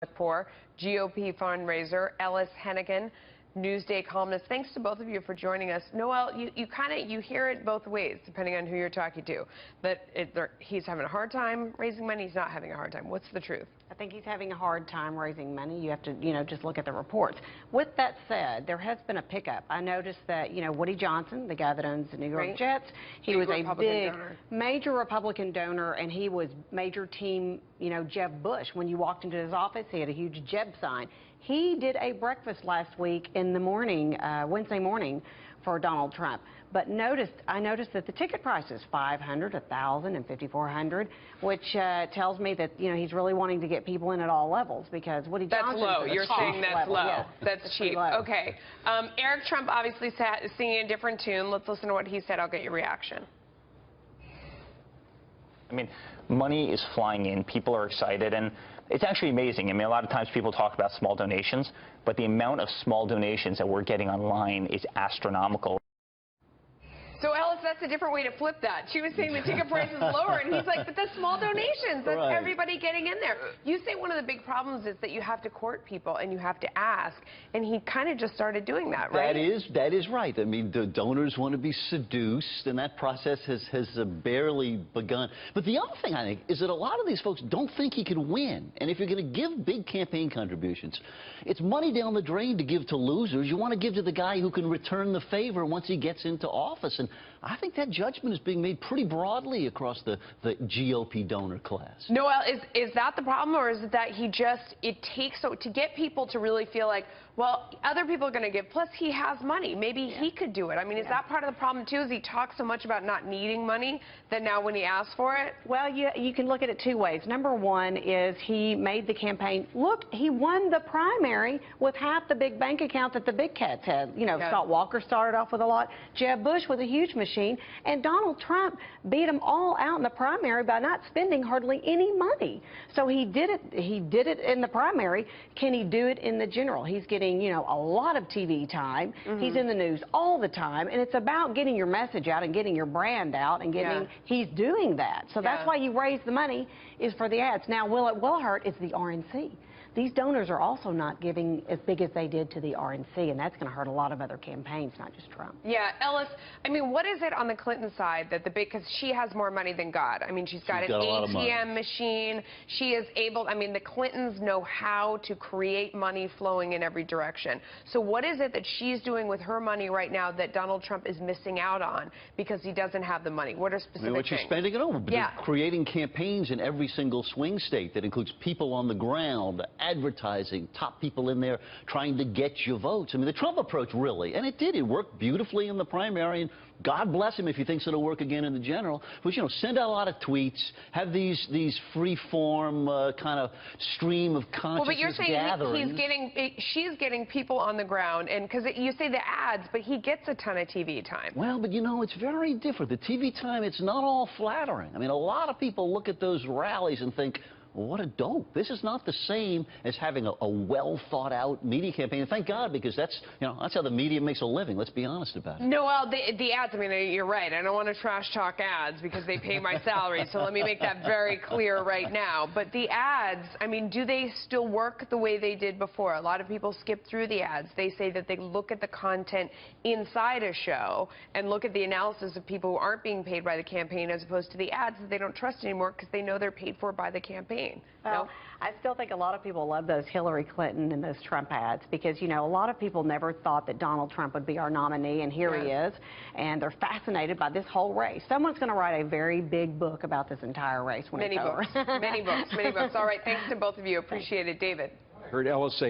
Nikpour, GOP fundraiser, Ellis, Henican, Newsday columnist. Thanks to both of you for joining us. Noelle, you hear it both ways, depending on who you're talking to. That he's having a hard time raising money. He's not having a hard time. What's the truth? I think he's having a hard time raising money. You have to, just look at the reports. With that said, there has been a pickup. I noticed that, Woody Johnson, the guy that owns the New York Jets, he was a big, major Republican donor, and he was major team, Jeb Bush. When you walked into his office, he had a huge Jeb sign. He did a breakfast last week in the morning, Wednesday morning, for Donald Trump. But I noticed that the ticket price is $500, $1,000, and $5,400, which tells me that he's really wanting to get people in at all levels, because Woody Johnson. That's low. You're saying that's level. low. Yes, that's cheap. Okay. Eric Trump obviously singing a different tune. Let's listen to what he said. I'll get your reaction. I mean, money is flying in. People are excited, and it's actually amazing. I mean, a lot of times people talk about small donations, but the amount of small donations that we're getting online is astronomical. So, Ellis, that's a different way to flip that. She was saying the ticket price is lower, and he's like, but the small donations, that's right. Everybody getting in there. You say one of the big problems is that you have to court people and you have to ask, and he kind of just started doing that, right? That is right. I mean, the donors want to be seduced, and that process has barely begun. But the other thing, I think, is that a lot of these folks don't think he can win. And if you're going to give big campaign contributions, it's money down the drain to give to losers. You want to give to the guy who can return the favor once he gets into office. And I think that judgment is being made pretty broadly across the GOP donor class. Noelle, is that the problem, or is it that it takes to get people to really feel like, well, other people are going to give, plus he has money. Maybe he could do it. I mean, is that part of the problem, too? Is he talks so much about not needing money that now when he asks for it? Well, you can look at it two ways. Number one is he made the campaign. Look, he won the primary with half the big bank account that the big cats had. Scott Walker started off with a lot. Jeb Bush was a huge machine. And Donald Trump beat them all out in the primary by not spending hardly any money. So he did it. He did it in the primary. Can he do it in the general? He's getting, a lot of TV time. He's in the news all the time. And it's about getting your message out and getting your brand out and getting, he's doing that. So that's why you raise the money, is for the ads. Now, will hurt is the RNC. These donors are also not giving as big as they did to the RNC, and that's going to hurt a lot of other campaigns, not just Trump. Yeah, Ellis, I mean, what is it on the Clinton side that because she has more money than God? I mean, she's got an ATM machine. She is able, I mean, the Clintons know how to create money flowing in every direction. So what is it that she's doing with her money right now that Donald Trump is missing out on because he doesn't have the money? What are specific what things? She's spending it on. Creating campaigns in every single swing state that includes people on the ground, advertising, top people in there trying to get your votes. I mean, the Trump approach really, and it did. It worked beautifully in the primary, and God bless him if he thinks it'll work again in the general. But, send out a lot of tweets, have these free-form kind of stream of consciousness but you're saying gatherings. She's getting people on the ground, and because you say the ads, but he gets a ton of TV time. Well, but it's very different. The TV time, it's not all flattering. I mean, a lot of people look at those rallies and think, what a dope. This is not the same as having a well-thought-out media campaign. And thank God, because that's how the media makes a living. Let's be honest about it. Noelle, the ads, I mean, you're right. I don't want to trash talk ads because they pay my salary, so let me make that very clear right now. But the ads, I mean, do they still work the way they did before? A lot of people skip through the ads. They say that they look at the content inside a show and look at the analysis of people who aren't being paid by the campaign as opposed to the ads that they don't trust anymore because they know they're paid for by the campaign. Well, I still think a lot of people love those Hillary Clinton and those Trump ads because, a lot of people never thought that Donald Trump would be our nominee, and here he is, and they're fascinated by this whole race. Someone's going to write a very big book about this entire race when it's over. Many books. All right, thanks to both of you. Appreciate it. David. I heard Ellis say